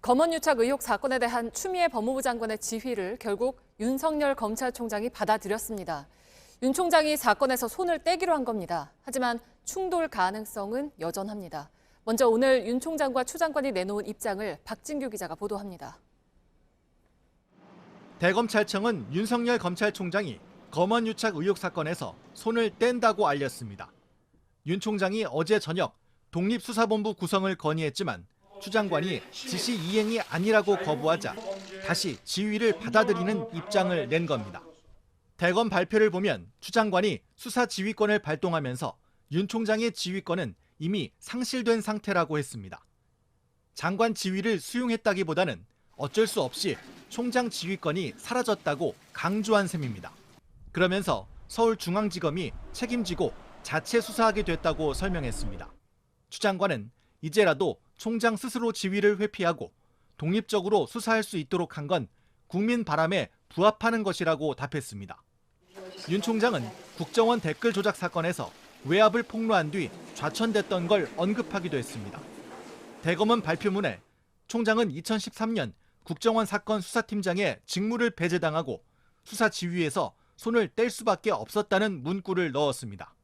검언유착 의혹 사건에 대한 추미애 법무부 장관의 지휘를 결국 윤석열 검찰총장이 받아들였습니다. 윤 총장이 사건에서 손을 떼기로 한 겁니다. 하지만 충돌 가능성은 여전합니다. 먼저 오늘 윤 총장과 추 장관이 내놓은 입장을 박진규 기자가 보도합니다. 대검찰청은 윤석열 검찰총장이 검언유착 의혹 사건에서 손을 뗀다고 알렸습니다. 윤 총장이 어제 저녁 독립수사본부 구성을 건의했지만 추 장관이 지시 이행이 아니라고 거부하자 다시 지휘를 받아들이는 입장을 낸 겁니다. 대검 발표를 보면 추 장관이 수사 지휘권을 발동하면서 윤 총장의 지휘권은 이미 상실된 상태라고 했습니다. 장관 지휘를 수용했다기보다는 어쩔 수 없이 총장 지휘권이 사라졌다고 강조한 셈입니다. 그러면서 서울중앙지검이 책임지고 자체 수사하게 됐다고 설명했습니다. 추 장관은 이제라도 총장 스스로 지휘를 회피하고 독립적으로 수사할 수 있도록 한 건 국민 바람에 부합하는 것이라고 답했습니다. 윤 총장은 국정원 댓글 조작 사건에서 외압을 폭로한 뒤 좌천됐던 걸 언급하기도 했습니다. 대검은 발표문에 총장은 2013년 국정원 사건 수사팀장의 직무를 배제당하고 수사 지휘에서 손을 뗄 수밖에 없었다는 문구를 넣었습니다.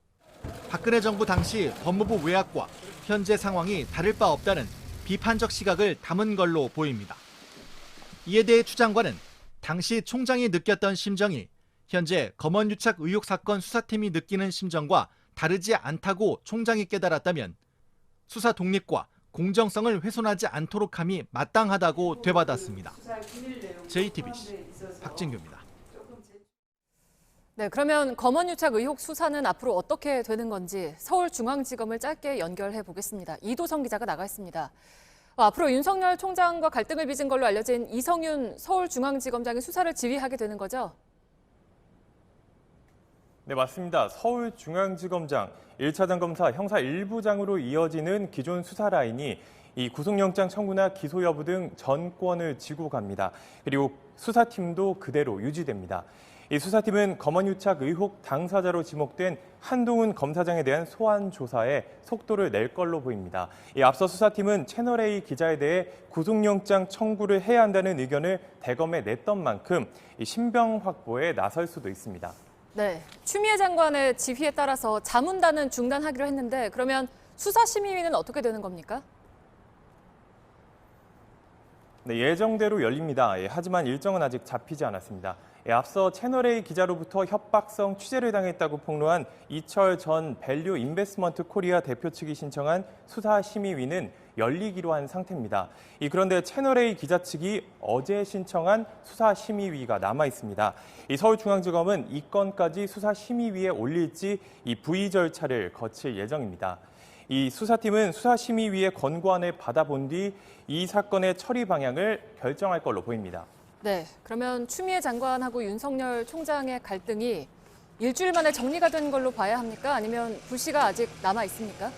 박근혜 정부 당시 법무부 외압과 현재 상황이 다를 바 없다는 비판적 시각을 담은 걸로 보입니다. 이에 대해 추 장관은 당시 총장이 느꼈던 심정이 현재 검언유착 의혹 사건 수사팀이 느끼는 심정과 다르지 않다고 총장이 깨달았다면 수사 독립과 공정성을 훼손하지 않도록 함이 마땅하다고 되받았습니다. JTBC 박진규입니다. 네, 그러면 검언유착 의혹 수사는 앞으로 어떻게 되는 건지 서울중앙지검을 짧게 연결해 보겠습니다. 이도성 기자가 나가 있습니다. 앞으로 윤석열 총장과 갈등을 빚은 걸로 알려진 이성윤 서울중앙지검장이 수사를 지휘하게 되는 거죠? 네, 맞습니다. 서울중앙지검장 1차장 검사 형사 1부장으로 이어지는 기존 수사 라인이 이 구속영장 청구나 기소 여부 등 전권을 쥐고 갑니다. 그리고 수사팀도 그대로 유지됩니다. 이 수사팀은 검언유착 의혹 당사자로 지목된 한동훈 검사장에 대한 소환 조사에 속도를 낼 걸로 보입니다. 앞서 수사팀은 채널A 기자에 대해 구속영장 청구를 해야 한다는 의견을 대검에 냈던 만큼 신병 확보에 나설 수도 있습니다. 네, 추미애 장관의 지휘에 따라서 자문단은 중단하기로 했는데 그러면 수사심의위는 어떻게 되는 겁니까? 네, 예정대로 열립니다. 하지만 일정은 아직 잡히지 않았습니다. 앞서 채널A 기자로부터 협박성 취재를 당했다고 폭로한 이철 전 밸류 인베스트먼트 코리아 대표 측이 신청한 수사심의위는 열리기로 한 상태입니다. 그런데 채널A 기자 측이 어제 신청한 수사심의위가 남아 있습니다. 서울중앙지검은 이 건까지 수사심의위에 올릴지 부의 절차를 거칠 예정입니다. 이 수사팀은 수사심의위의 권고안을 받아본 뒤 이 사건의 처리 방향을 결정할 걸로 보입니다. 네, 그러면 추미애 장관하고 윤석열 총장의 갈등이 일주일 만에 정리가 된 걸로 봐야 합니까? 아니면 불씨가 아직 남아 있습니까?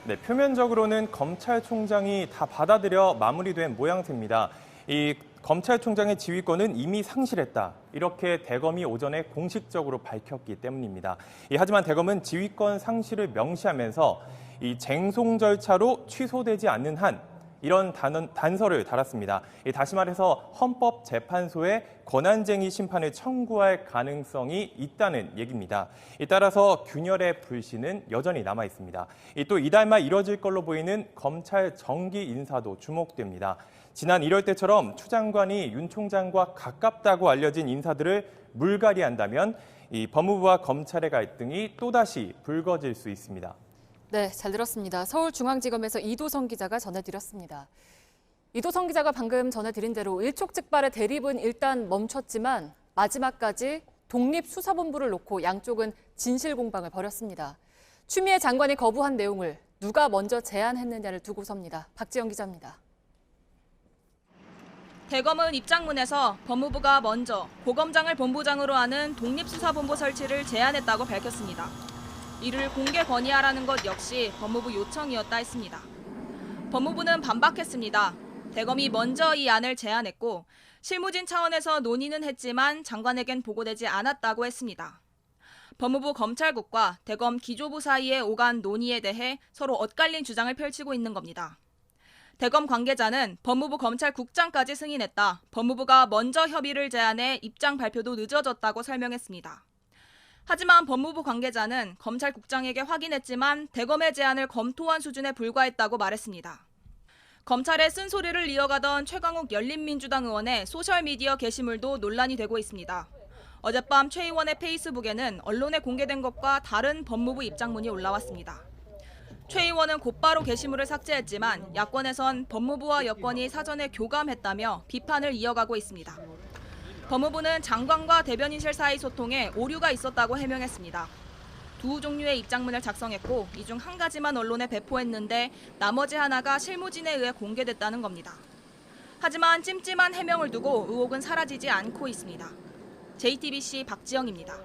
네, 표면적으로는 검찰총장이 다 받아들여 마무리된 모양새입니다. 이 검찰총장의 지휘권은 이미 상실했다. 이렇게 대검이 오전에 공식적으로 밝혔기 때문입니다. 하지만 대검은 지휘권 상실을 명시하면서 이 쟁송 절차로 취소되지 않는 한 이런 단서를 달았습니다. 다시 말해서 헌법재판소에 권한쟁의 심판을 청구할 가능성이 있다는 얘기입니다. 따라서 균열의 불씨는 여전히 남아 있습니다. 또 이달 말 이뤄질 걸로 보이는 검찰 정기 인사도 주목됩니다. 지난 1월 때처럼 추 장관이 윤 총장과 가깝다고 알려진 인사들을 물갈이한다면 이 법무부와 검찰의 갈등이 또다시 불거질 수 있습니다. 네, 잘 들었습니다. 서울중앙지검에서 이도성 기자가 전해드렸습니다. 이도성 기자가 방금 전해드린 대로 일촉즉발의 대립은 일단 멈췄지만 마지막까지 독립수사본부를 놓고 양쪽은 진실공방을 벌였습니다. 추미애 장관이 거부한 내용을 누가 먼저 제안했느냐를 두고서입니다. 박지영 기자입니다. 대검은 입장문에서 법무부가 먼저 고검장을 본부장으로 하는 독립수사본부 설치를 제안했다고 밝혔습니다. 이를 공개 건의하라는 것 역시 법무부 요청이었다 했습니다. 법무부는 반박했습니다. 대검이 먼저 이 안을 제안했고 실무진 차원에서 논의는 했지만 장관에겐 보고되지 않았다고 했습니다. 법무부 검찰국과 대검 기조부 사이의 오간 논의에 대해 서로 엇갈린 주장을 펼치고 있는 겁니다. 대검 관계자는 법무부 검찰국장까지 승인했다. 법무부가 먼저 협의를 제안해 입장 발표도 늦어졌다고 설명했습니다. 하지만 법무부 관계자는 검찰국장에게 확인했지만 대검의 제안을 검토한 수준에 불과했다고 말했습니다. 검찰의 쓴소리를 이어가던 최강욱 열린민주당 의원의 소셜미디어 게시물도 논란이 되고 있습니다. 어젯밤 최 의원의 페이스북에는 언론에 공개된 것과 다른 법무부 입장문이 올라왔습니다. 최 의원은 곧바로 게시물을 삭제했지만 야권에선 법무부와 여권이 사전에 교감했다며 비판을 이어가고 있습니다. 법무부는 장관과 대변인실 사이 소통에 오류가 있었다고 해명했습니다. 두 종류의 입장문을 작성했고 이 중 한 가지만 언론에 배포했는데 나머지 하나가 실무진에 의해 공개됐다는 겁니다. 하지만 찜찜한 해명을 두고 의혹은 사라지지 않고 있습니다. JTBC 박지영입니다.